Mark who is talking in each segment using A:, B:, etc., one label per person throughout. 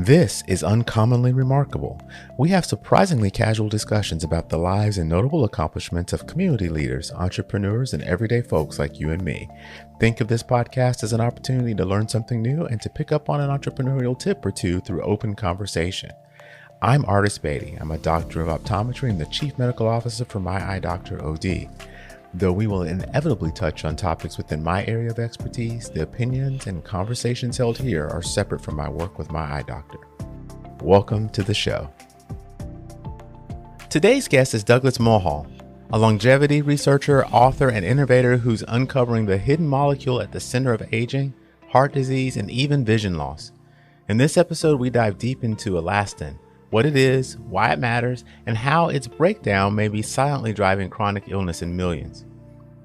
A: This is Uncommonly Remarkable. We have surprisingly casual discussions about the lives and notable accomplishments of community leaders, entrepreneurs, and everyday folks like you and me. Think of this podcast as an opportunity to learn something new and to pick up on an entrepreneurial tip or two through open conversation. I'm Artis Beatty. I'm a doctor of optometry and the chief medical officer for My Eye Doctor OD. Though we will inevitably touch on topics within my area of expertise, the opinions and conversations held here are separate from my work with My Eye Doctor. Welcome to the show. Today's guest is Douglas Mulhall, a longevity researcher, author, and innovator who's uncovering the hidden molecule at the center of aging, heart disease, and even vision loss. In this episode, we dive deep into Elastin, what it is, why it matters, and how its breakdown may be silently driving chronic illness in millions.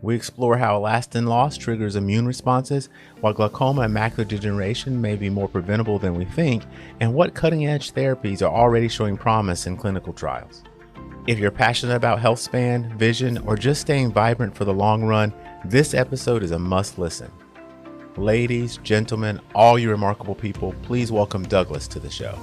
A: We explore how elastin loss triggers immune responses, while glaucoma and macular degeneration may be more preventable than we think, and what cutting-edge therapies are already showing promise in clinical trials. If you're passionate about health span, vision, or just staying vibrant for the long run, this episode is a must listen. Ladies, gentlemen, all you remarkable people, please welcome Douglas to the show.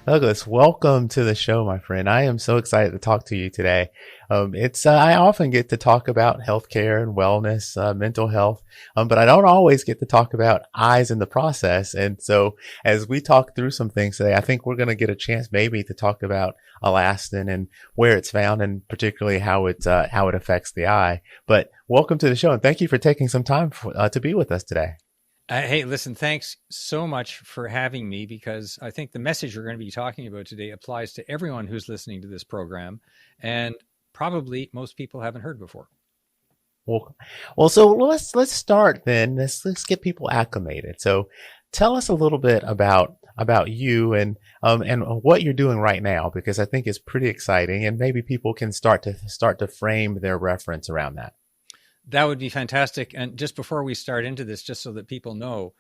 A: Douglas, welcome to the show, my friend. I am so excited to talk to you today. I often get to talk about healthcare and wellness, mental health, but I don't always get to talk about eyes in the process. And so as we talk through some things today, I think we're going to get a chance maybe to talk about elastin and where it's found and particularly how it affects the eye. But welcome to the show, and thank you for taking some time to be with us today.
B: Hey, listen, thanks so much for having me, because I think the message we're going to be talking about today applies to everyone who's listening to this program, and probably most people haven't heard before.
A: So let's start then. Let's get people acclimated. So tell us a little bit about you and what you're doing right now, because I think it's pretty exciting, and maybe people can start to frame their reference around that.
B: That would be fantastic. And just before we start into this, just so that people know,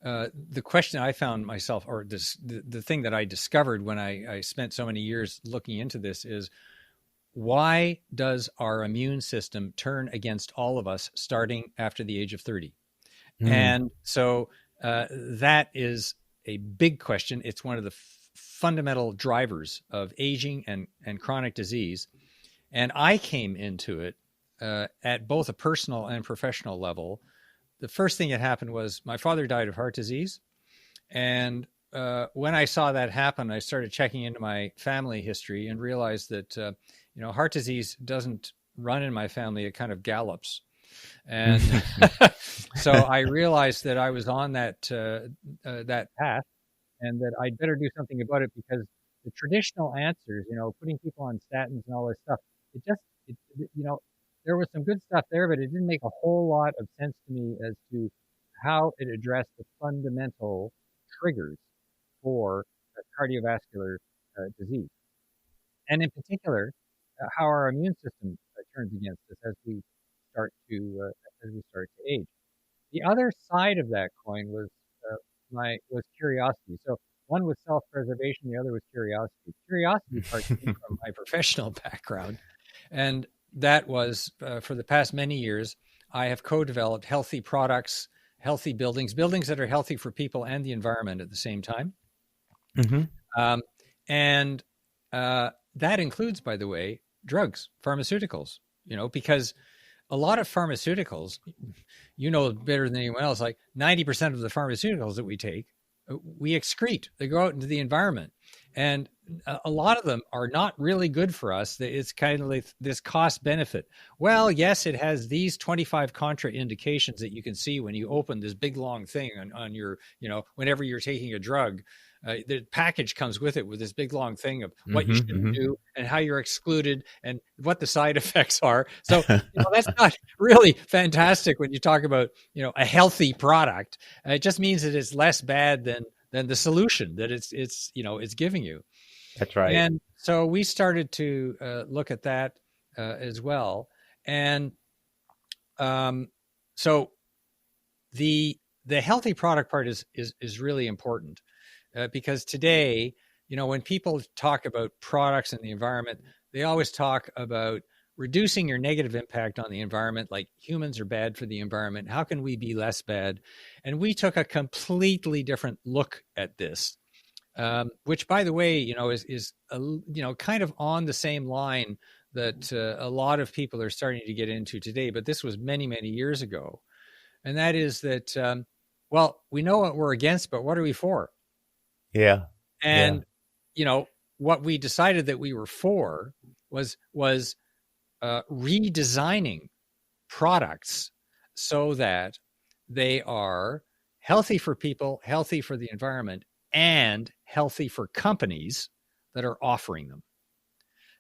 B: the question I found myself, or the thing that I discovered when I spent so many years looking into this is, why does our immune system turn against all of us starting after the age of 30? And so that is a big question. It's one of the fundamental drivers of aging and chronic disease. And I came into it at both a personal and professional level. The first thing that happened was my father died of heart disease. And when I saw that happen, I started checking into my family history and realized that, heart disease doesn't run in my family. It kind of gallops. And so I realized that I was on that path, and that I'd better do something about it, because the traditional answers, putting people on statins and all this stuff, there was some good stuff there, but it didn't make a whole lot of sense to me as to how it addressed the fundamental triggers for cardiovascular disease. And in particular, how our immune system turns against us as we start to age. The other side of that coin was curiosity. So one was self-preservation, the other was curiosity. Curiosity part came from my professional background, and that was for the past many years, I have co-developed healthy products, healthy buildings that are healthy for people and the environment at the same time. Mm-hmm. And that includes, by the way, drugs, pharmaceuticals, because a lot of pharmaceuticals, better than anyone else, like 90% of the pharmaceuticals that we take, we excrete. They go out into the environment. And a lot of them are not really good for us. It's kind of like this cost benefit. Well, yes, it has these 25 contraindications that you can see when you open this big long thing on your, whenever you're taking a drug. The package comes with it, with this big long thing of what you shouldn't do and how you're excluded and what the side effects are. So that's not really fantastic when you talk about a healthy product. It just means that it's less bad than the solution that it's giving you.
A: That's right.
B: And so we started to look at that as well. And so the healthy product part is really important. Because today, when people talk about products and the environment, they always talk about, reducing your negative impact on the environment, like humans are bad for the environment. How can we be less bad? And we took a completely different look at this, which, by the way, is kind of on the same line that a lot of people are starting to get into today. But this was many, many years ago. And that is that, we know what we're against, but what are we for?
A: Yeah.
B: And, what we decided that we were for was redesigning products so that they are healthy for people, healthy for the environment, and healthy for companies that are offering them.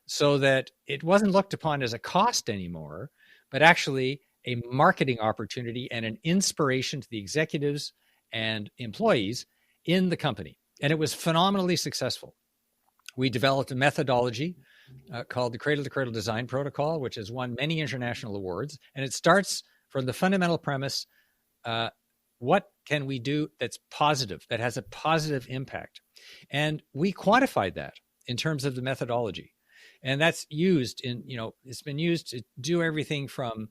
B: So that it wasn't looked upon as a cost anymore, but actually a marketing opportunity and an inspiration to the executives and employees in the company. And it was phenomenally successful. We developed a methodology called the Cradle to Cradle Design Protocol, which has won many international awards. And it starts from the fundamental premise, what can we do that's positive, that has a positive impact? And we quantified that in terms of the methodology. And that's used in, it's been used to do everything from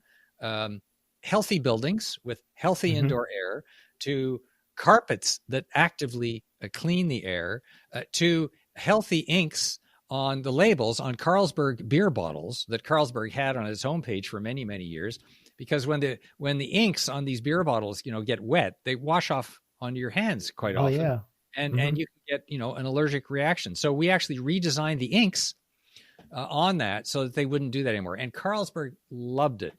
B: healthy buildings with healthy indoor air to carpets that actively clean the air to healthy inks on the labels on Carlsberg beer bottles that Carlsberg had on its homepage for many, many years. Because when the inks on these beer bottles, get wet, they wash off onto your hands quite often.
A: Yeah.
B: And you can get, an allergic reaction. So we actually redesigned the inks on that so that they wouldn't do that anymore. And Carlsberg loved it.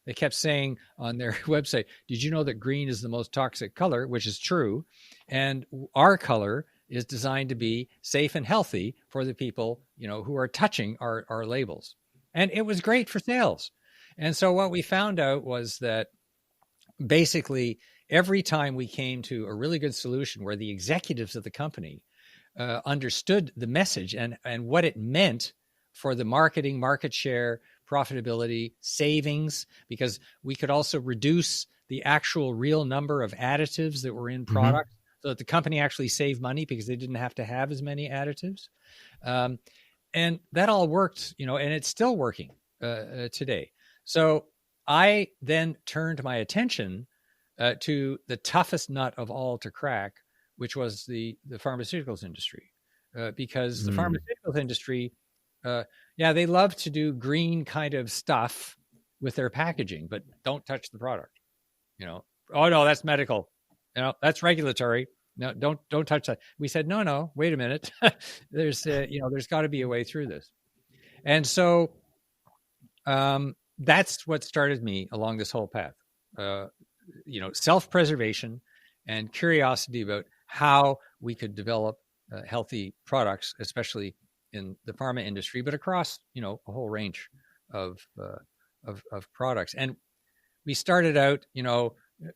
B: They kept saying on their website, did you know that green is the most toxic color, which is true. And our color is designed to be safe and healthy for the people, who are touching our labels. And it was great for sales. And so what we found out was that basically every time we came to a really good solution where the executives of the company understood the message and what it meant for the marketing, market share, profitability, savings, because we could also reduce the actual real number of additives that were in products so that the company actually saved money because they didn't have to have as many additives. And that all worked, and it's still working today. So I then turned my attention to the toughest nut of all to crack, which was the pharmaceuticals industry, because the pharmaceuticals industry, they love to do green kind of stuff with their packaging, but don't touch the product. Oh no, that's medical. That's regulatory. No, don't touch that. We said, no, wait a minute. There's got to be a way through this. And so that's what started me along this whole path. Self-preservation and curiosity about how we could develop healthy products, especially in the pharma industry, but across, a whole range of products. And we started out,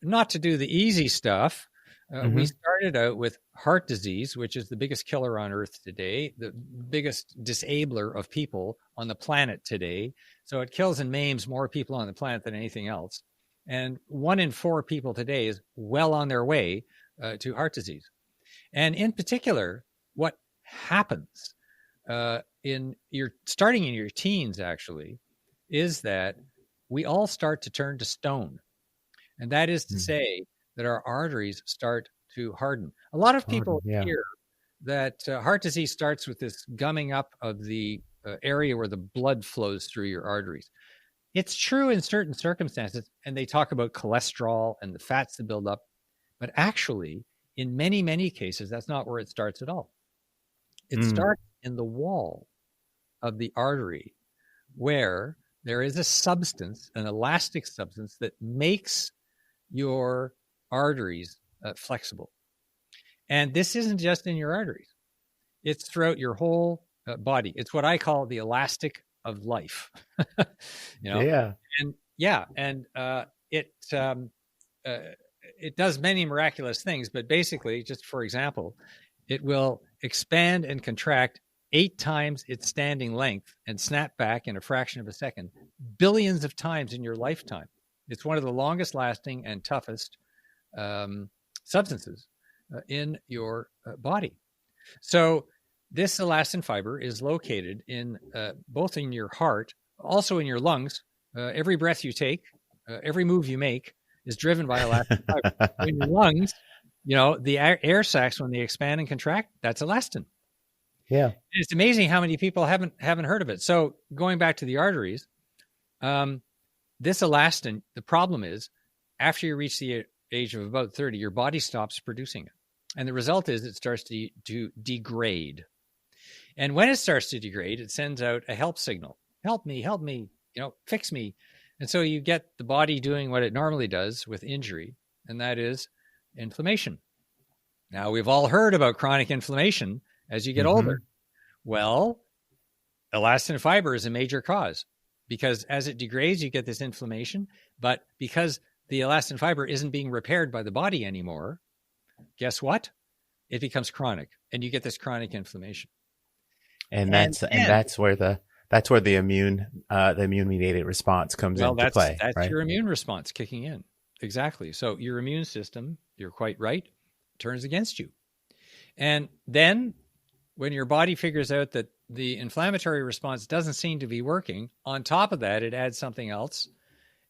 B: not to do the easy stuff. We started out with heart disease, which is the biggest killer on earth today, the biggest disabler of people on the planet today. So it kills and maims more people on the planet than anything else. And 1 in 4 people today is well on their way to heart disease. And in particular, what happens starting in your teens, actually, is that we all start to turn to stone. And that is to say that our arteries start to harden. A lot of people hear that heart disease starts with this gumming up of the area where the blood flows through your arteries. It's true in certain circumstances, and they talk about cholesterol and the fats that build up. But actually, in many, many cases, that's not where it starts at all. It starts in the wall of the artery where there is a substance, an elastic substance that makes your arteries flexible. And this isn't just in your arteries. It's throughout your whole body. It's what I call the elastic of life.
A: Yeah.
B: And it does many miraculous things, but basically, just for example, it will expand and contract 8 times its standing length and snap back in a fraction of a second, billions of times in your lifetime. It's one of the longest lasting and toughest substances in your body. So this elastin fiber is located in both in your heart also in your lungs. Every breath you take, every move you make is driven by elastin fiber. In your lungs, the air sacs, when they expand and contract, that's elastin.
A: Yeah.
B: It's amazing how many people haven't heard of it. So going back to the arteries, this elastin, the problem is after you reach the age of about 30, your body stops producing it. And the result is it starts to degrade. And when it starts to degrade, it sends out a help signal. Help me, fix me. And so you get the body doing what it normally does with injury, and that is inflammation. Now, we've all heard about chronic inflammation as you get older. Well, elastin fiber is a major cause because as it degrades, you get this inflammation. But because the elastin fiber isn't being repaired by the body anymore, guess what? It becomes chronic, and you get this chronic inflammation.
A: And that's where the immune mediated response comes into play.
B: That's
A: right?
B: your immune response kicking in. Exactly. So your immune system, you're quite right, turns against you. And then when your body figures out that the inflammatory response doesn't seem to be working, on top of that, it adds something else.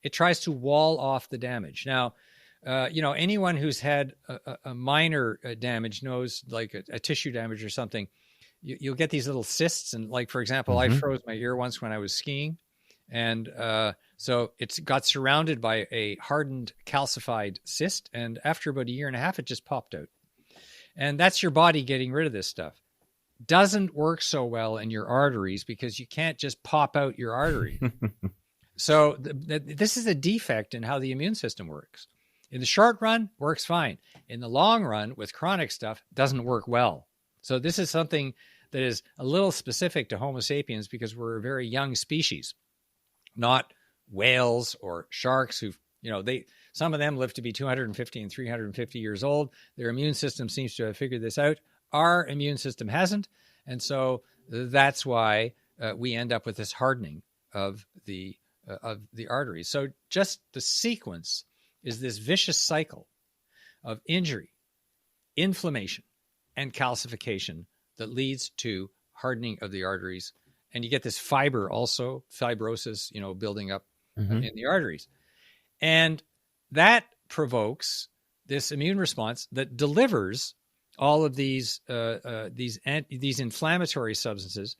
B: It tries to wall off the damage. Now, anyone who's had a minor damage knows, like a tissue damage or something, you'll get these little cysts. And like, for example, I froze my ear once when I was skiing. And so it's got surrounded by a hardened, calcified cyst. And after about a year and a half, it just popped out. And that's your body getting rid of this stuff. Doesn't work so well in your arteries because you can't just pop out your artery. So this is a defect in how the immune system works. In the short run, works fine. In the long run, with chronic stuff, doesn't work well. So this is something that is a little specific to Homo sapiens because we're a very young species, not whales or sharks who've, some of them live to be 250 and 350 years old. Their immune system seems to have figured this out. Our immune system hasn't. And so that's why we end up with this hardening of the arteries. So just the sequence is this vicious cycle of injury, inflammation, and calcification that leads to hardening of the arteries. And you get this fiber also, fibrosis, building up in the arteries. And that provokes this immune response that delivers all of these inflammatory substances.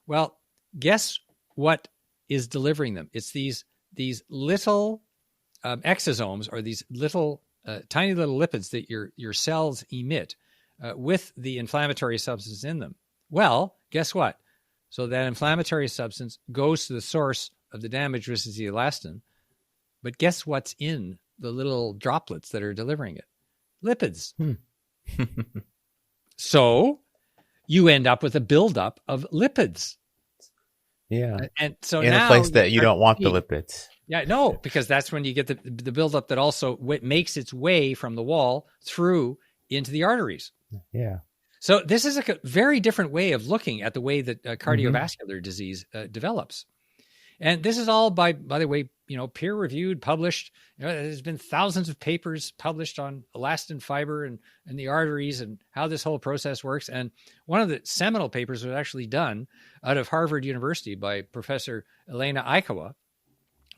B: Well, guess what is delivering them? It's these little exosomes, or these little tiny little lipids that your cells emit with the inflammatory substance in them. Well, guess what? So that inflammatory substance goes to the source of the damage, which is the elastin. But guess what's in the little droplets that are delivering it? Lipids. So you end up with a buildup of lipids.
A: Yeah.
B: And so
A: in
B: now
A: a place that you don't want the lipids.
B: Yeah, no, because that's when you get the buildup that also makes its way from the wall through into the arteries.
A: Yeah.
B: So this is a very different way of looking at the way that cardiovascular disease develops. And this is all, by the way, peer-reviewed, published. There's been thousands of papers published on elastin fiber and the arteries and how this whole process works. And one of the seminal papers was actually done out of Harvard University by Professor Elena Ikawa,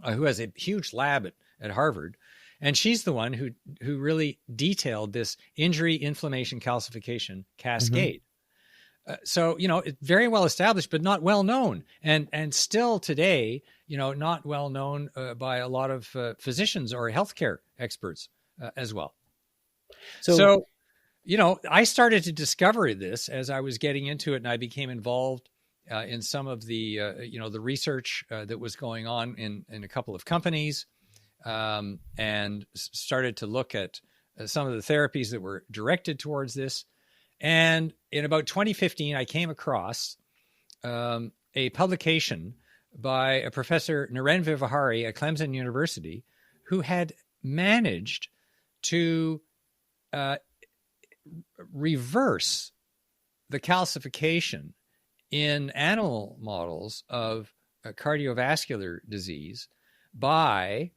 B: who has a huge lab at Harvard. And she's the one who really detailed this injury, inflammation, calcification cascade. So, it's very well established, but not well known. And still today, not well known by a lot of physicians or healthcare experts as well. So, I started to discover this as I was getting into it, and I became involved in some of the, the research that was going on in a couple of companies, and started to look at some of the therapies that were directed towards this. And in about 2015, I came across a publication by a Professor Naren Vivahari at Clemson University, who had managed to reverse the calcification in animal models of cardiovascular disease by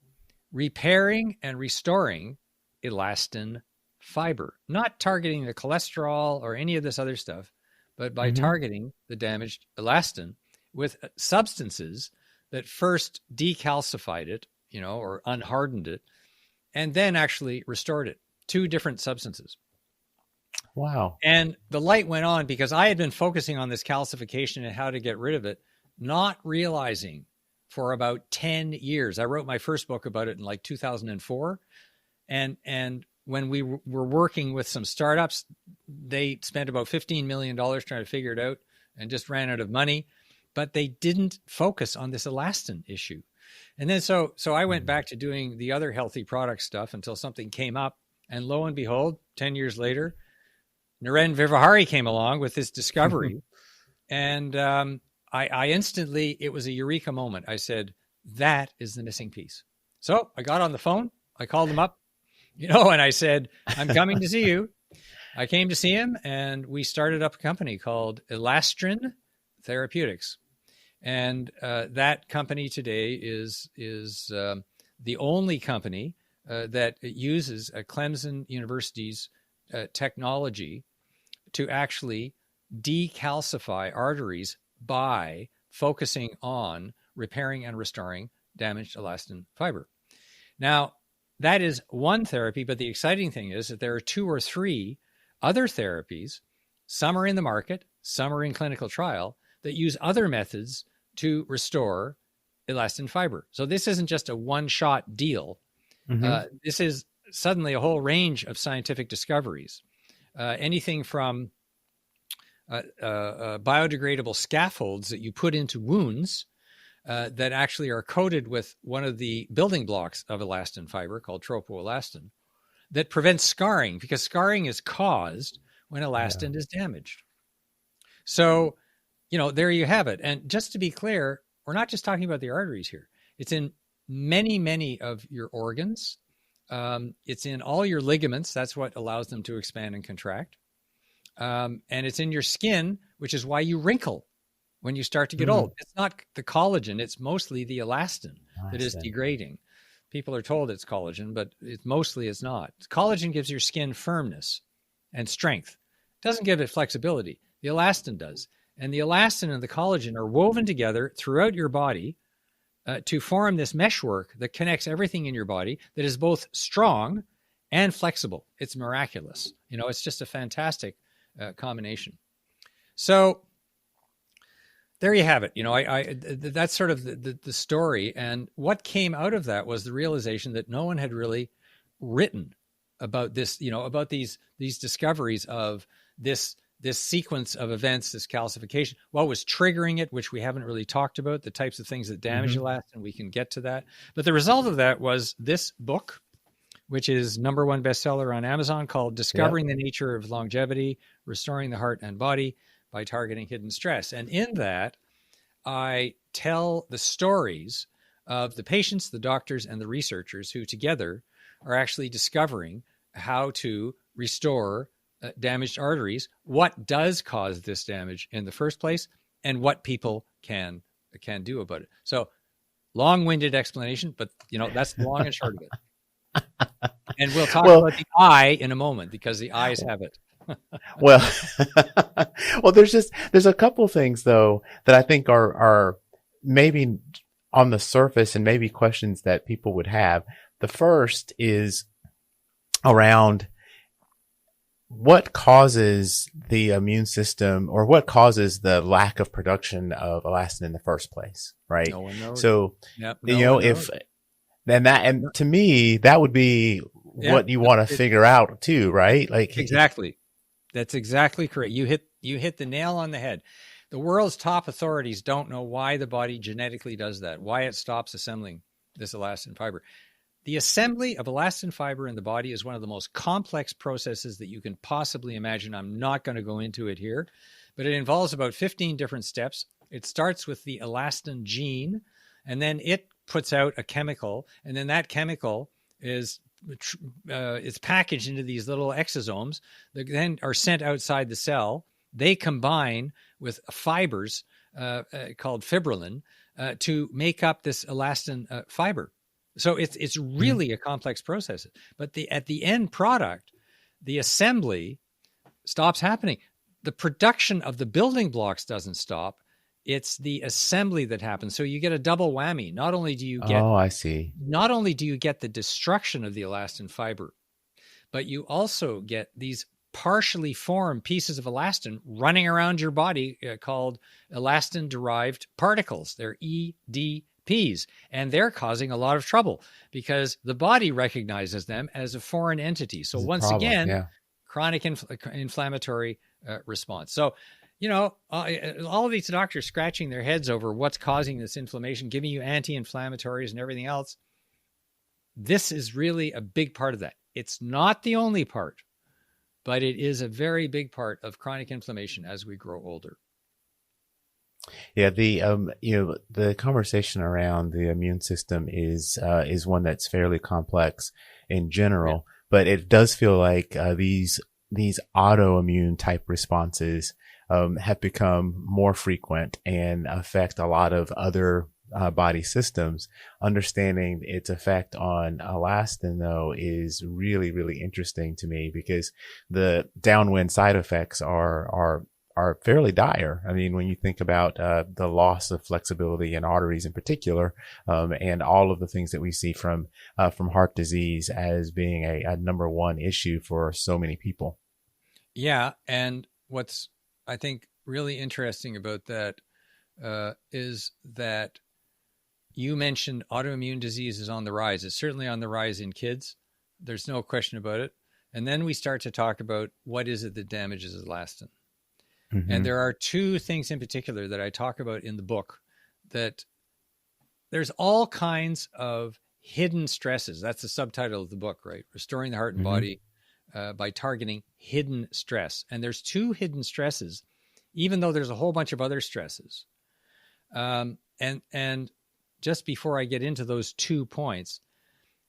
B: repairing and restoring elastin fiber, not targeting the cholesterol or any of this other stuff, but by targeting the damaged elastin with substances that first decalcified it, or unhardened it, and then actually restored it. 2 different substances.
A: Wow.
B: And the light went on because I had been focusing on this calcification and how to get rid of it, not realizing for about 10 years. I wrote my first book about it in like 2004. And when we were working with some startups, they spent about $15 million trying to figure it out and just ran out of money, but they didn't focus on this elastin issue. And then so I went back to doing the other healthy product stuff until something came up, and lo and behold, 10 years later, Naren Vivahari came along with this discovery. And I instantly, it was a eureka moment. I said, that is the missing piece. So I got on the phone, I called him up, and I said, I'm coming to see you. I came to see him, and we started up a company called Elastin Therapeutics. And that company today is the only company that uses Clemson University's technology to actually decalcify arteries by focusing on repairing and restoring damaged elastin fiber. Now, that is one therapy, but the exciting thing is that there are 2 or 3 other therapies. Some are in the market, some are in clinical trial, that use other methods to restore elastin fiber. So this isn't just a one-shot deal. Mm-hmm. This is suddenly a whole range of scientific discoveries. Anything from biodegradable scaffolds that you put into wounds that actually are coated with one of the building blocks of elastin fiber called tropoelastin that prevents scarring, because scarring is caused when elastin is damaged. So, there you have it. And just to be clear, we're not just talking about the arteries here. It's in many, many of your organs. It's in all your ligaments. That's what allows them to expand and contract. And it's in your skin, which is why you wrinkle when you start to get old. It's not the collagen. It's mostly the elastin that is degrading. People are told it's collagen, but it's not. Collagen gives your skin firmness and strength. It doesn't give it flexibility. The elastin does. And the elastin and the collagen are woven together throughout your body to form this meshwork that connects everything in your body that is both strong and flexible. It's miraculous. It's just a fantastic combination. So there you have it. That's sort of the story. And what came out of that was the realization that no one had really written about this, about these discoveries of this sequence of events, this calcification, what was triggering it, which we haven't really talked about, the types of things that damage elastin. We can get to that. But the result of that was this book, which is #1 bestseller on Amazon, called Discovering the Nature of Longevity, Restoring the Heart and Body by Targeting Hidden Stress. And in that, I tell the stories of the patients, the doctors, and the researchers who together are actually discovering how to restore damaged arteries, what does cause this damage in the first place, and what people can do about it. So long-winded explanation, but that's the long and short of it. And we'll talk about the eye in a moment, because the eyes have it.
A: well, there's a couple things though that I think are maybe on the surface and maybe questions that people would have. The first is around what causes the immune system, or what causes the lack of production of elastin in the first place, right?
B: No one knows.
A: So, and to me, that would be what you want to figure out too, right? Like
B: exactly. That's exactly correct. You hit the nail on the head. The world's top authorities don't know why the body genetically does that, why it stops assembling this elastin fiber. The assembly of elastin fiber in the body is one of the most complex processes that you can possibly imagine. I'm not going to go into it here, but it involves about 15 different steps. It starts with the elastin gene, and then it puts out a chemical, and then that chemical is packaged into these little exosomes that then are sent outside the cell. They combine with fibers called fibrillin to make up this elastin fiber. So it's really a complex process. But at the end product, the assembly stops happening. The production of the building blocks doesn't stop, It's the assembly that happens. So you get a double whammy. Not only do you get
A: Oh, I see.
B: the destruction of the elastin fiber, but you also get these partially formed pieces of elastin running around your body called elastin-derived particles. They're EDPs, and they're causing a lot of trouble because the body recognizes them as a foreign entity. So once again, chronic inflammatory response. So, all of these doctors scratching their heads over what's causing this inflammation, giving you anti-inflammatories and everything else. This is really a big part of that. It's not the only part, but it is a very big part of chronic inflammation as we grow older.
A: Yeah, the conversation around the immune system is one that's fairly complex in general, but it does feel like these autoimmune type responses have become more frequent and affect a lot of other body systems. Understanding its effect on elastin, though, is really, really interesting to me because the downwind side effects are fairly dire. I mean, when you think about the loss of flexibility in arteries in particular, and all of the things that we see from heart disease as being a number one issue for so many people.
B: Yeah, and what's I think really interesting about that is that you mentioned autoimmune disease is on the rise. It's certainly on the rise in kids. There's no question about it. And then we start to talk about what is it that damages elastin. Mm-hmm. And there are two things in particular that I talk about in the book, that there's all kinds of hidden stresses. That's the subtitle of the book, right? Restoring the Heart and Body by targeting hidden stress. And there's two hidden stresses, even though there's a whole bunch of other stresses. And just before I get into those 2 points,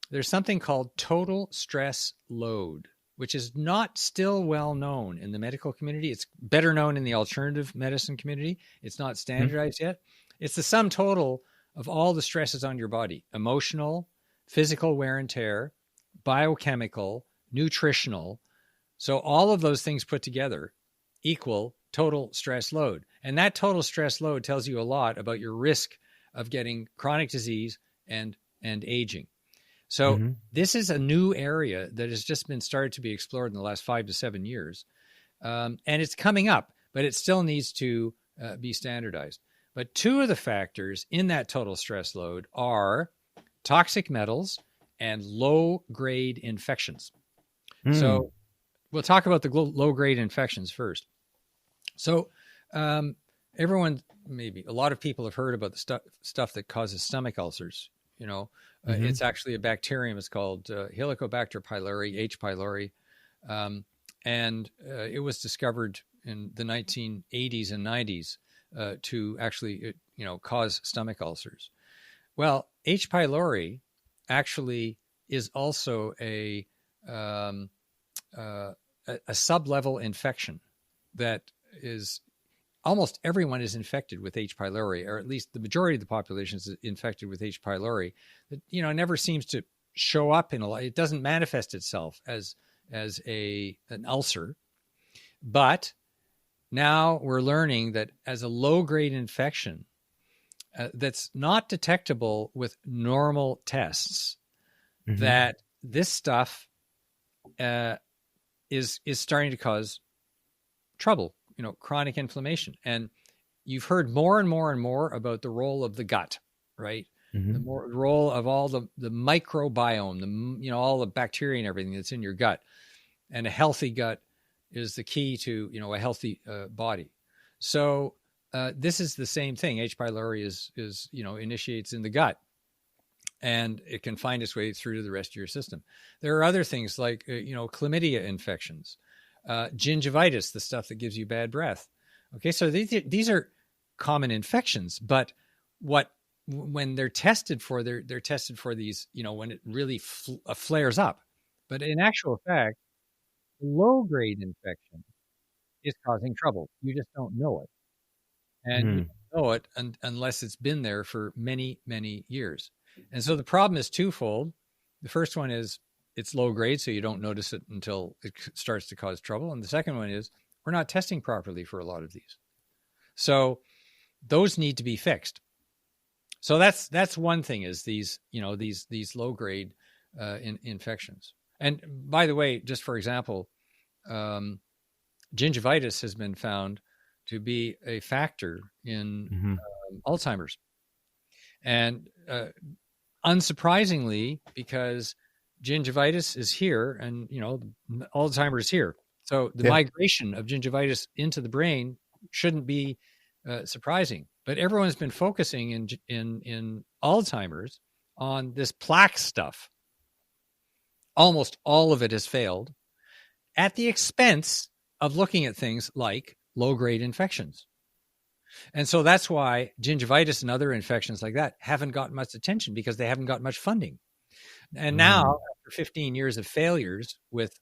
B: there's something called total stress load, which is not still well known in the medical community. It's better known in the alternative medicine community. It's not standardized yet. It's the sum total of all the stresses on your body: emotional, physical wear and tear, biochemical, nutritional. So all of those things put together equal total stress load. And that total stress load tells you a lot about your risk of getting chronic disease and aging. So this is a new area that has just been started to be explored in the last 5 to 7 years. And it's coming up, but it still needs to be standardized. But two of the factors in that total stress load are toxic metals and low-grade infections. So we'll talk about the low-grade infections first. So everyone, maybe a lot of people have heard about the stuff that causes stomach ulcers. It's actually a bacterium. It's called Helicobacter pylori, H. pylori. And it was discovered in the 1980s and 90s to actually, cause stomach ulcers. Well, H. pylori actually is also a sublevel infection that is almost everyone is infected with H. pylori, or at least the majority of the population is infected with H. pylori. That never seems to show up it doesn't manifest itself as an ulcer, but now we're learning that as a low-grade infection that's not detectable with normal tests, that this stuff is starting to cause trouble, chronic inflammation. And you've heard more and more and more about the role of the gut, right? The role of all the microbiome, all the bacteria and everything that's in your gut. And a healthy gut is the key to, a healthy body. So this is the same thing. H. pylori is initiates in the gut, and it can find its way through to the rest of your system. There are other things like, chlamydia infections, gingivitis, the stuff that gives you bad breath. Okay, so these are common infections, but when they're tested for, they're tested for these, when it really flares up. But in actual fact, low-grade infection is causing trouble. You just don't know it. And you don't know it unless it's been there for many, many years. And so the problem is twofold. The first one is it's low grade, so you don't notice it until it starts to cause trouble. And the second one is we're not testing properly for a lot of these. So those need to be fixed. So that's one thing, is these low grade infections. And by the way, just for example, gingivitis has been found to be a factor in Alzheimer's, and unsurprisingly, because gingivitis is here, and Alzheimer's here, so the migration of gingivitis into the brain shouldn't be surprising. But everyone's been focusing in Alzheimer's on this plaque stuff. Almost all of it has failed at the expense of looking at things like low-grade infections. And so that's why gingivitis and other infections like that haven't gotten much attention, because they haven't got much funding. And now, after 15 years of failures with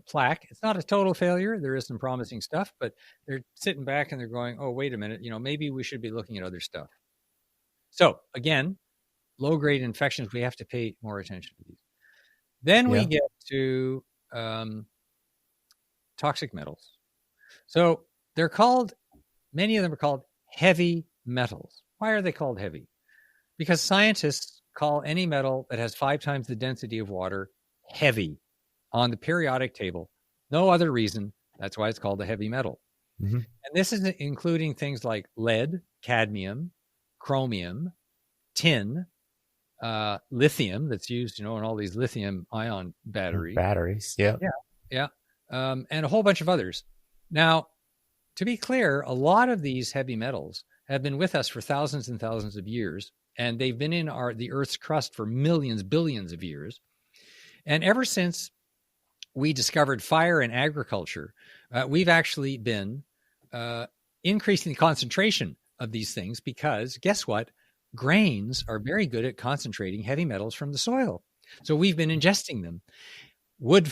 B: plaque, it's not a total failure. There is some promising stuff, but they're sitting back and they're going, oh, wait a minute, maybe we should be looking at other stuff. So again, low-grade infections, we have to pay more attention to these. Then we get to toxic metals. So many of them are called heavy metals. Why are they called heavy? Because scientists call any metal that has 5 times the density of water heavy on the periodic table. No other reason. That's why it's called a heavy metal. And this is including things like lead, cadmium, chromium, tin, lithium, that's used, in all these lithium ion batteries. And a whole bunch of others. Now, to be clear, a lot of these heavy metals have been with us for thousands and thousands of years, and they've been in the Earth's crust for millions, billions of years. And ever since we discovered fire in agriculture, we've actually been increasing the concentration of these things, because guess what? Grains are very good at concentrating heavy metals from the soil. So we've been ingesting them. Wood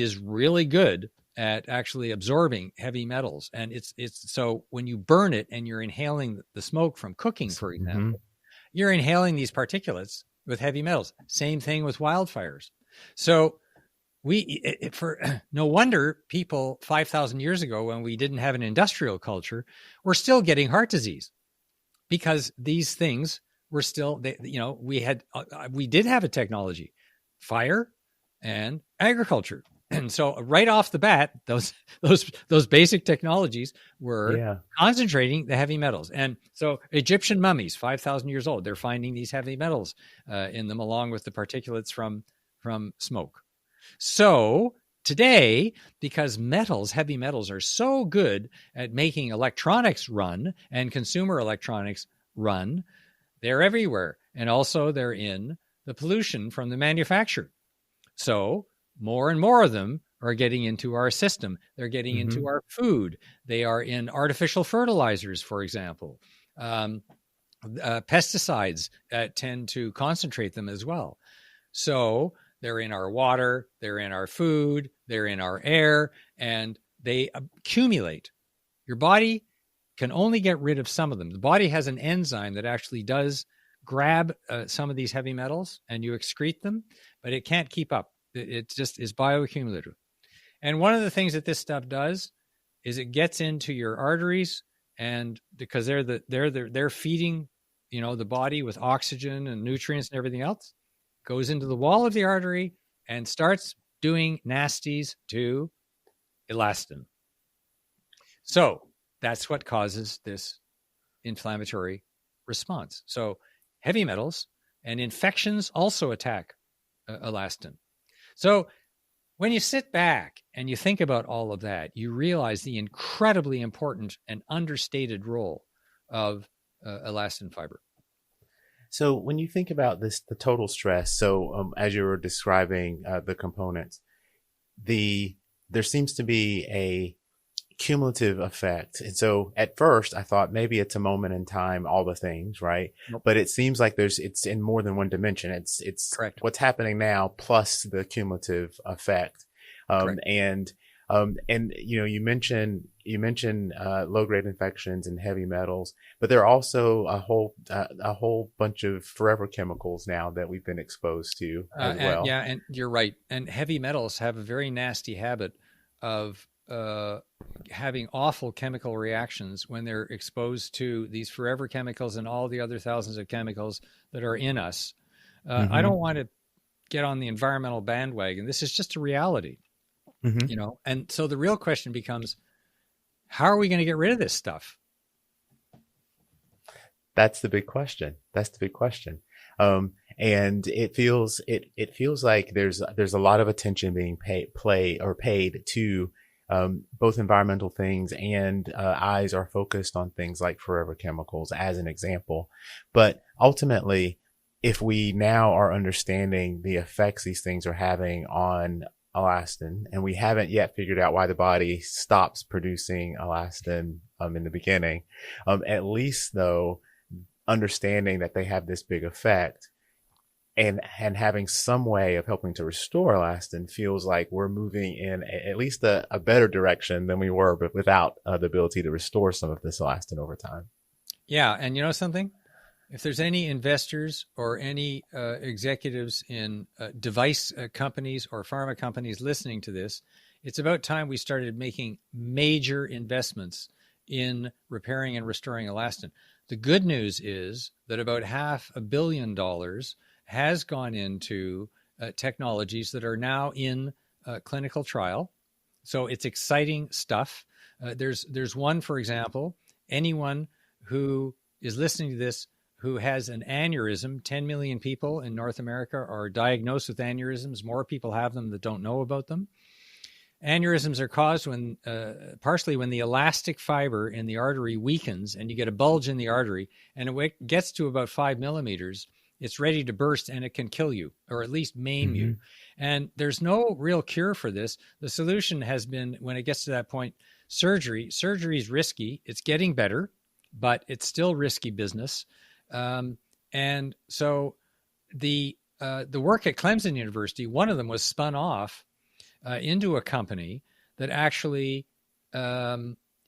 B: is really good at actually absorbing heavy metals. And it's so when you burn it and you're inhaling the smoke from cooking, for example, you're inhaling these particulates with heavy metals. Same thing with wildfires. So no wonder people 5,000 years ago, when we didn't have an industrial culture, were still getting heart disease, because these things were still, we did have a technology, fire and agriculture. And so right off the bat, those basic technologies were concentrating the heavy metals. And so Egyptian mummies, 5,000 years old, they're finding these heavy metals in them, along with the particulates from smoke. So today, because heavy metals are so good at making electronics run and consumer electronics run, they're everywhere. And also they're in the pollution from the manufacturer. So more and more of them are getting into our system. They're getting into our food. They are in artificial fertilizers, for example. Pesticides tend to concentrate them as well. So they're in our water, they're in our food, they're in our air, and they accumulate. Your body can only get rid of some of them. The body has an enzyme that actually does grab some of these heavy metals, and you excrete them, but it can't keep up. It just is bioaccumulative. And one of the things that this stuff does is it gets into your arteries, and because they're feeding, the body with oxygen and nutrients and everything else, goes into the wall of the artery and starts doing nasties to elastin. So that's what causes this inflammatory response. So heavy metals and infections also attack elastin. So when you sit back and you think about all of that, you realize the incredibly important and understated role of elastin fiber.
A: So when you think about the total stress, as you were describing the components, there seems to be a cumulative effect. And so at first I thought maybe it's a moment in time, all the things, right?
B: Nope.
A: But it seems like it's in more than one dimension. It's
B: correct.
A: What's happening now plus the cumulative effect. And you mentioned low-grade infections and heavy metals, but there are also a whole bunch of forever chemicals now that we've been exposed to as well.
B: And you're right. And heavy metals have a very nasty habit of having awful chemical reactions when they're exposed to these forever chemicals and all the other thousands of chemicals that are in us. I don't want to get on the environmental bandwagon. This is just a reality, you know? And so the real question becomes, how are we going to get rid of this stuff?
A: That's the big question. And it feels like there's a lot of attention being paid to both environmental things, and eyes are focused on things like forever chemicals as an example. But ultimately, if we now are understanding the effects these things are having on elastin, and we haven't yet figured out why the body stops producing elastin in the beginning, at least though, understanding that they have this big effect and having some way of helping to restore elastin feels like we're moving in at least a better direction than we were, but without the ability to restore some of this elastin over time.
B: Yeah. And you know something? If there's any investors or any executives in device companies or pharma companies listening to this, it's about time we started making major investments in repairing and restoring elastin. The good news is that about $500 million has gone into technologies that are now in clinical trial. So it's exciting stuff. There's one, for example, anyone who is listening to this who has an aneurysm, 10 million people in North America are diagnosed with aneurysms. More people have them that don't know about them. Aneurysms are caused when, partially when the elastic fiber in the artery weakens and you get a bulge in the artery, and it gets to about 5 millimeters, it's ready to burst and it can kill you or at least maim you. And there's no real cure for this. The solution has been, when it gets to that point, surgery. Surgery is risky. It's getting better, but it's still risky business. And so the work at Clemson University, one of them was spun off into a company that actually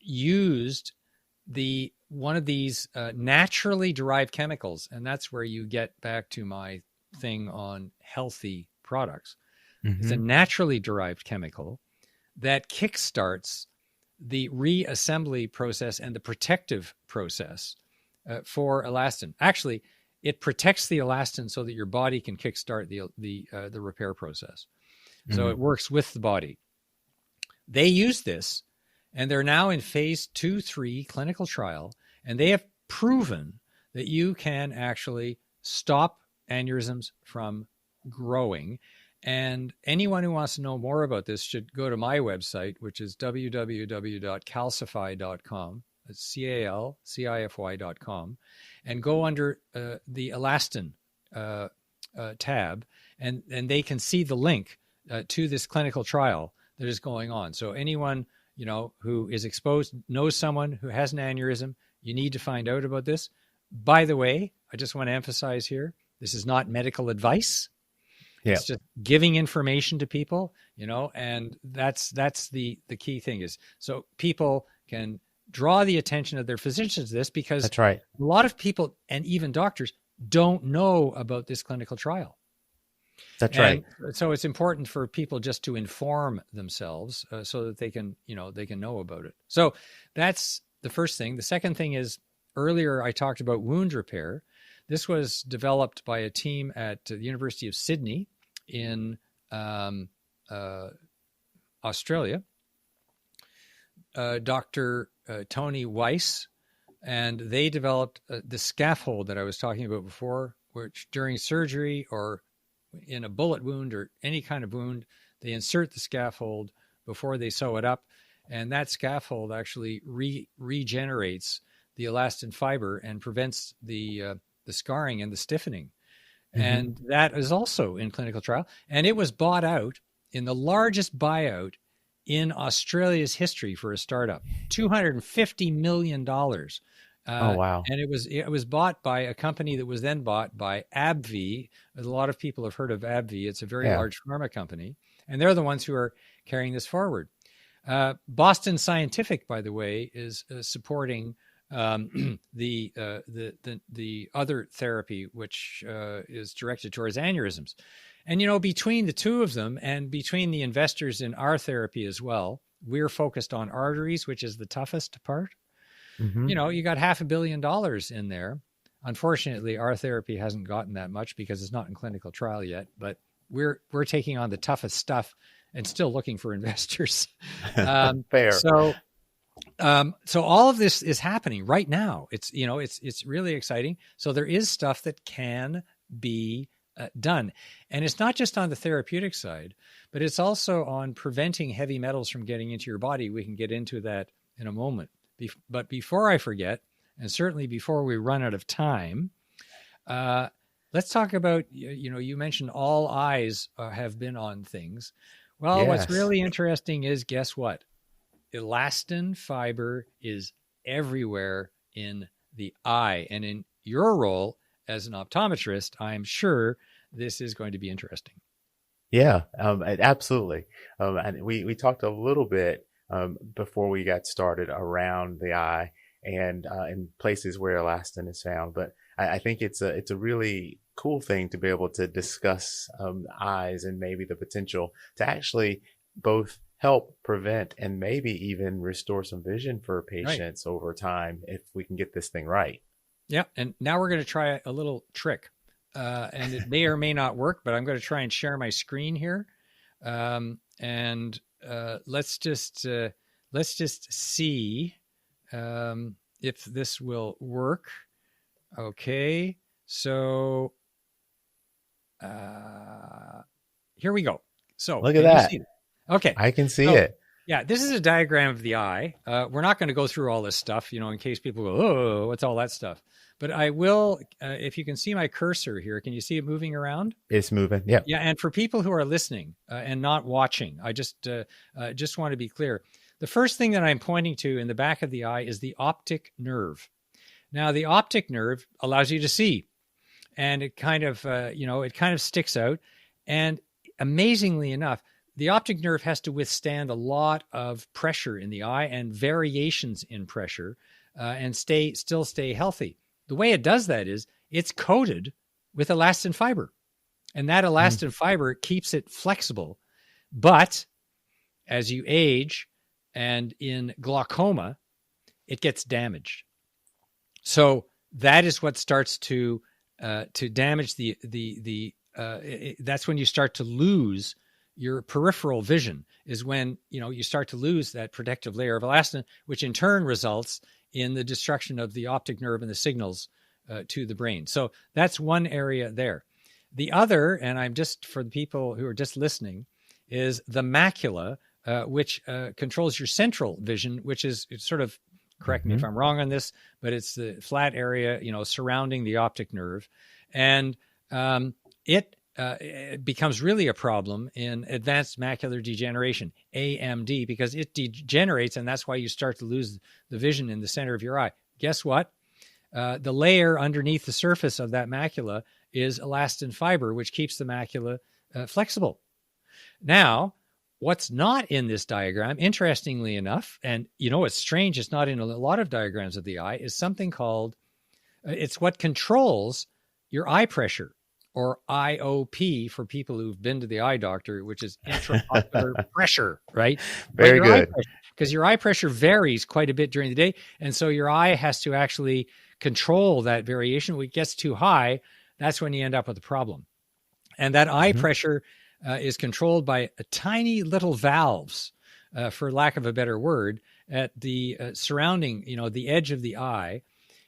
B: used one of these naturally derived chemicals. And that's where you get back to my thing on healthy products. It's a naturally derived chemical that kickstarts the reassembly process and the protective process for elastin. Actually, it protects the elastin so that your body can kickstart the repair process. So it works with the body. They use this, and they're now in phase 2-3 clinical trial, and they have proven that you can actually stop aneurysms from growing. And anyone who wants to know more about this should go to my website, which is www.calcify.com. It's CALCIFY.com, and go under the Elastin tab, and they can see the link to this clinical trial that is going on. So anyone, you know, who is exposed, knows someone who has an aneurysm, you need to find out about this. By the way, I just want to emphasize here, this is not medical advice. Yeah. It's just giving information to people, you know, and that's the key thing is so people can draw the attention of their physicians to this, because
A: that's right.
B: A lot of people and even doctors don't know about this clinical trial.
A: That's right.
B: So it's important for people just to inform themselves so that they can know about it. So that's the first thing. The second thing is, earlier I talked about wound repair. This was developed by a team at the University of Sydney in Australia. Dr. Tony Weiss, and they developed the scaffold that I was talking about before, which during surgery or in a bullet wound or any kind of wound, they insert the scaffold before they sew it up. And that scaffold actually regenerates the elastin fiber and prevents the scarring and the stiffening. And that is also in clinical trial. And it was bought out in the largest buyout in Australia's history for a startup, $250 million.
A: Oh, wow.
B: And it was bought by a company that was then bought by AbbVie. A lot of people have heard of AbbVie. It's a very large pharma company, and they're the ones who are carrying this forward. Boston Scientific, by the way, is supporting the other therapy, which is directed towards aneurysms. And, you know, between the two of them and between the investors in our therapy as well, we're focused on arteries, which is the toughest part.
A: Mm-hmm.
B: You got $500 million in there. Unfortunately, our therapy hasn't gotten that much because it's not in clinical trial yet, but we're taking on the toughest stuff and still looking for investors.
A: Fair.
B: So all of this is happening right now. It's really exciting. So there is stuff that can be done. And it's not just on the therapeutic side, but it's also on preventing heavy metals from getting into your body. We can get into that in a moment. But before I forget, and certainly before we run out of time, let's talk about, you mentioned all eyes have been on things. Well,
A: Yes.
B: What's really interesting is, guess what? Elastin fiber is everywhere in the eye. And in your role as an optometrist, I'm sure this is going to be interesting.
A: Yeah, absolutely. And we talked a little bit before we got started around the eye and in places where elastin is found. But I think it's a really cool thing to be able to discuss eyes and maybe the potential to actually both help prevent and maybe even restore some vision for patients over time if we can get this thing right.
B: Yeah. And now we're going to try a little trick. And it may or may not work, but I'm going to try and share my screen here. Let's just see if this will work. Okay. So here we go. So
A: look at that.
B: Okay.
A: I can see it.
B: Yeah, this is a diagram of the eye. We're not going to go through all this stuff, in case people go, oh, what's all that stuff? But I will, if you can see my cursor here, can you see it moving around?
A: It's moving, yeah.
B: Yeah, and for people who are listening and not watching, I just want to be clear. The first thing that I'm pointing to in the back of the eye is the optic nerve. Now, the optic nerve allows you to see, and it kind of, sticks out. And amazingly enough, the optic nerve has to withstand a lot of pressure in the eye and variations in pressure and still stay healthy. The way it does that is it's coated with elastin fiber, and that elastin fiber keeps it flexible. But as you age and in glaucoma, it gets damaged. So that is what starts to damage that's when you start to lose your peripheral vision, is when, you start to lose that protective layer of elastin, which in turn results in the destruction of the optic nerve and the signals to the brain. So that's one area there. The other, and I'm just, for the people who are just listening, is the macula, which controls your central vision, which is, it's sort of, correct me if I'm wrong on this, but it's the flat area, surrounding the optic nerve. And it becomes really a problem in advanced macular degeneration, AMD, because it degenerates, and that's why you start to lose the vision in the center of your eye. Guess what? The layer underneath the surface of that macula is elastin fiber, which keeps the macula flexible. Now, what's not in this diagram, interestingly enough, and it's strange, it's not in a lot of diagrams of the eye, is something called, it's what controls your eye pressure, or IOP for people who've been to the eye doctor, which is intraocular pressure, right?
A: Very good.
B: Because your eye pressure varies quite a bit during the day. And so your eye has to actually control that variation. When it gets too high, that's when you end up with a problem. And that eye pressure is controlled by tiny little valves, for lack of a better word, at the surrounding, the edge of the eye.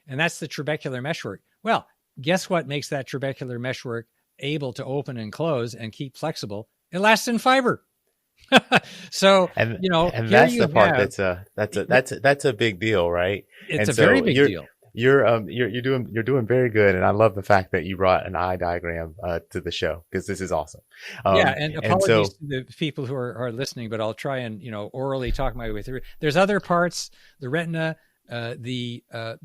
B: And that's the trabecular meshwork. Well, guess what makes that trabecular meshwork able to open and close and keep flexible? Elastin fiber. So,
A: and that's the part that's a big deal, right?
B: It's a very big deal.
A: You're doing very good, and I love the fact that you brought an eye diagram to the show, because this is awesome.
B: And apologies to the people who are listening, but I'll try and orally talk my way through. There's other parts, the retina, the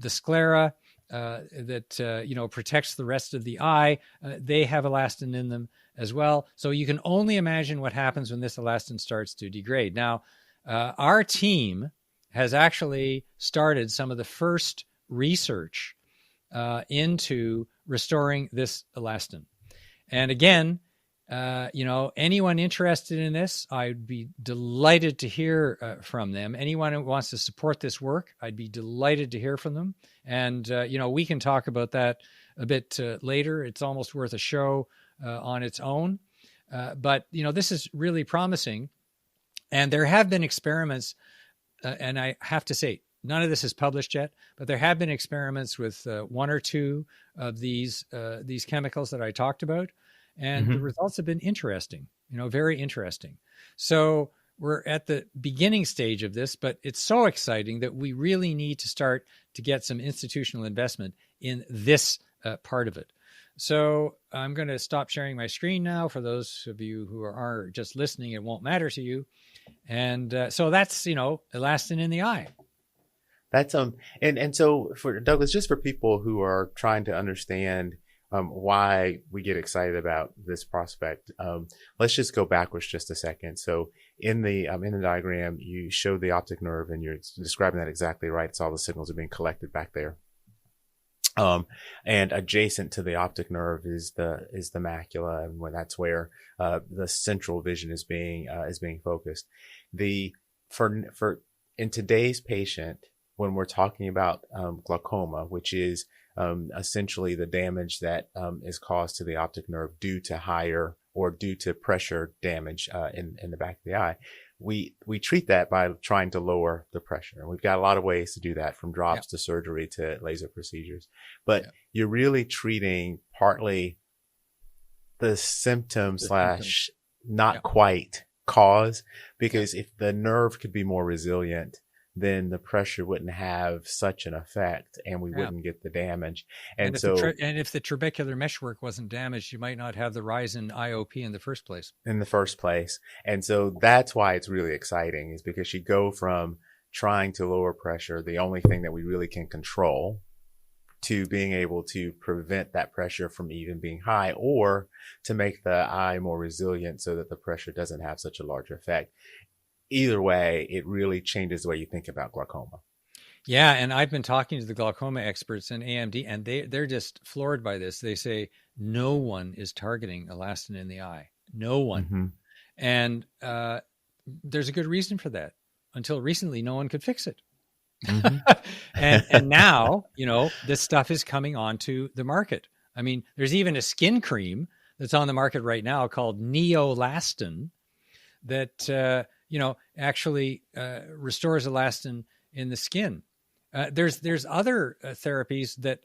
B: sclera, that protects the rest of the eye. They have elastin in them as well. So you can only imagine what happens when this elastin starts to degrade. Now, our team has actually started some of the first research into restoring this elastin. And again, anyone interested in this, I'd be delighted to hear from them. Anyone who wants to support this work, I'd be delighted to hear from them. And, we can talk about that a bit later. It's almost worth a show on its own. But this is really promising. And there have been experiments, and I have to say, none of this is published yet, but there have been experiments with one or two of these chemicals that I talked about. And the results have been interesting, very interesting. So we're at the beginning stage of this, but it's so exciting that we really need to start to get some institutional investment in this part of it. So I'm going to stop sharing my screen now. For those of you who are just listening, it won't matter to you. And so that's, elastin in the eye.
A: That's and so for Douglas, just for people who are trying to understand why we get excited about this prospect, let's just go backwards just a second. So in the diagram, you showed the optic nerve, and you're describing that exactly right. It's all the signals are being collected back there. And adjacent to the optic nerve is the macula, and that's where the central vision is being focused. For in today's patient, when we're talking about glaucoma, which is essentially the damage that is caused to the optic nerve due to pressure damage in the back of the eye, we treat that by trying to lower the pressure. And we've got a lot of ways to do that, from drops to surgery to laser procedures. But you're really treating partly the symptom / not quite cause, because if the nerve could be more resilient, then the pressure wouldn't have such an effect, and we wouldn't get the damage. And if
B: the trabecular meshwork wasn't damaged, you might not have the rise in IOP in the first place.
A: And so that's why it's really exciting, is because you go from trying to lower pressure, the only thing that we really can control, to being able to prevent that pressure from even being high, or to make the eye more resilient so that the pressure doesn't have such a large effect. Either way, it really changes the way you think about glaucoma.
B: Yeah, and I've been talking to the glaucoma experts in AMD, and they're just floored by this. They say no one is targeting elastin in the eye. No one. And there's a good reason for that. Until recently, no one could fix it. and now, this stuff is coming onto the market. I mean, there's even a skin cream that's on the market right now called Neolastin that actually restores elastin in the skin. There's other therapies that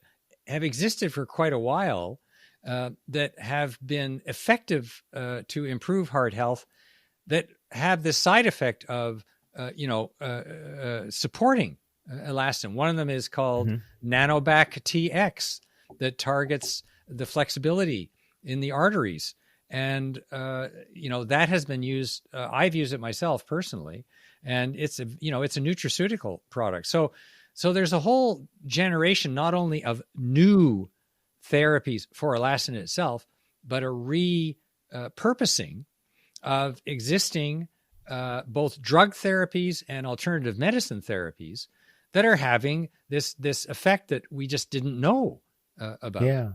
B: have existed for quite a while that have been effective to improve heart health, that have the side effect of supporting elastin. One of them is called Nanobac TX, that targets the flexibility in the arteries. And, that has been used. I've used it myself personally, and it's a nutraceutical product. So there's a whole generation, not only of new therapies for elastin itself, but a repurposing of existing both drug therapies and alternative medicine therapies that are having this effect that we just didn't know about.
A: Yeah.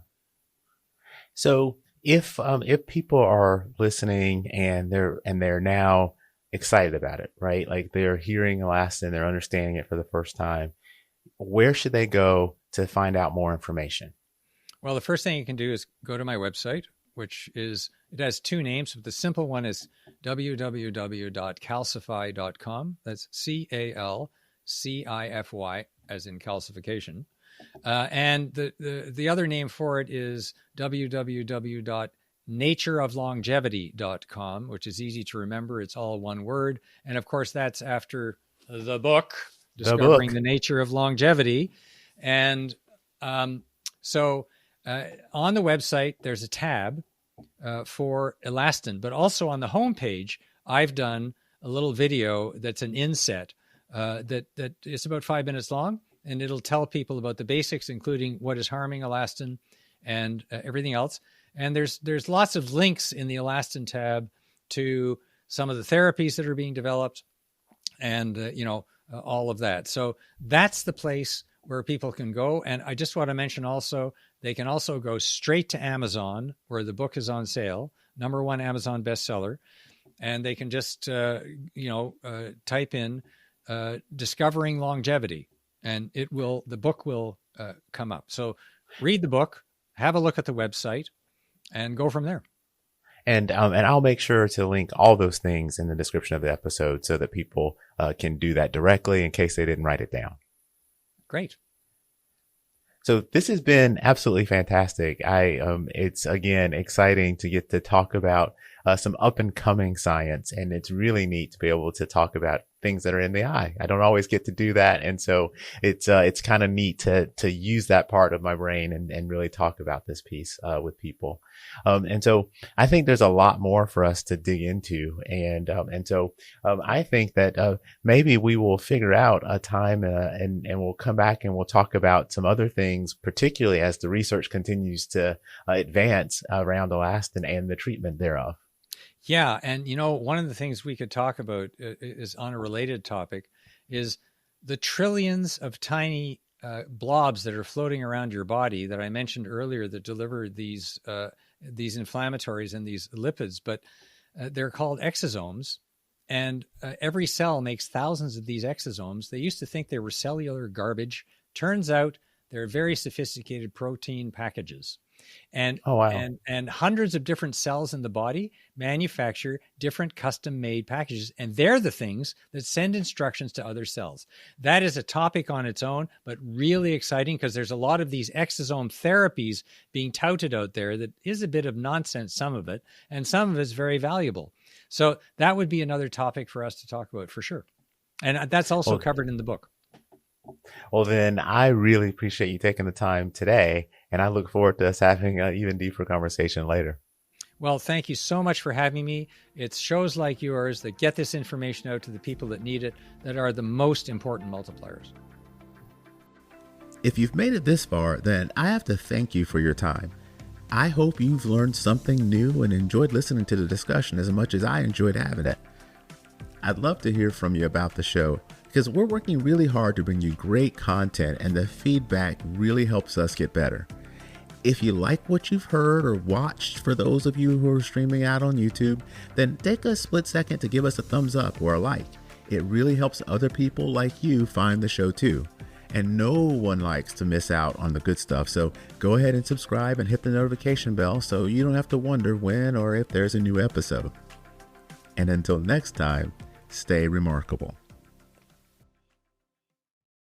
A: So if people are listening and they're now excited about it, right? Like they're hearing elastin, they're understanding it for the first time, where should they go to find out more information?
B: Well, the first thing you can do is go to my website, it has two names, but the simple one is www.calcify.com. That's CALCIFY, as in calcification. And the other name for it is www.natureoflongevity.com, which is easy to remember. It's all one word. And of course, that's after the book, Discovering the Nature of Longevity. And so on the website, there's a tab for elastin, but also on the homepage, I've done a little video that's an inset that is about 5 minutes long, and it'll tell people about the basics, including what is harming elastin and everything else. And there's lots of links in the elastin tab to some of the therapies that are being developed, and all of that. So that's the place where people can go. And I just want to mention also, they can also go straight to Amazon, where the book is on sale. #1 Amazon bestseller. And they can just, type in discovering longevity, and the book will come up. So read the book, have a look at the website, and go from there.
A: And I'll make sure to link all those things in the description of the episode so that people can do that directly in case they didn't write it down.
B: Great.
A: So this has been absolutely fantastic. It's again exciting to get to talk about some up and coming science, and it's really neat to be able to talk about things that are in the eye. I don't always get to do that, and so it's kind of neat to use that part of my brain and really talk about this piece with people. And so I think there's a lot more for us to dig into, and so I think that maybe we will figure out a time and we'll come back and we'll talk about some other things, particularly as the research continues to advance around elastin and the treatment thereof.
B: Yeah. And, one of the things we could talk about is on a related topic is the trillions of tiny blobs that are floating around your body that I mentioned earlier that deliver these inflammatories and these lipids, but they're called exosomes. And every cell makes thousands of these exosomes. They used to think they were cellular garbage. Turns out they're very sophisticated protein packages. And,
A: oh, wow.
B: and hundreds of different cells in the body manufacture different custom-made packages, and they're the things that send instructions to other cells. That is a topic on its own, but really exciting because there's a lot of these exosome therapies being touted out there that is a bit of nonsense, some of it, and some of it's very valuable. So that would be another topic for us to talk about for sure. And that's also covered in the book.
A: Well, then I really appreciate you taking the time today, and I look forward to us having an even deeper conversation later.
B: Well, thank you so much for having me. It's shows like yours that get this information out to the people that need it that are the most important multipliers.
A: If you've made it this far, then I have to thank you for your time. I hope you've learned something new and enjoyed listening to the discussion as much as I enjoyed having it. I'd love to hear from you about the show, because we're working really hard to bring you great content, and the feedback really helps us get better. If you like what you've heard or watched, for those of you who are streaming out on YouTube, then take a split second to give us a thumbs up or a like. It really helps other people like you find the show too. And no one likes to miss out on the good stuff, so go ahead and subscribe and hit the notification bell so you don't have to wonder when or if there's a new episode. And until next time, stay remarkable.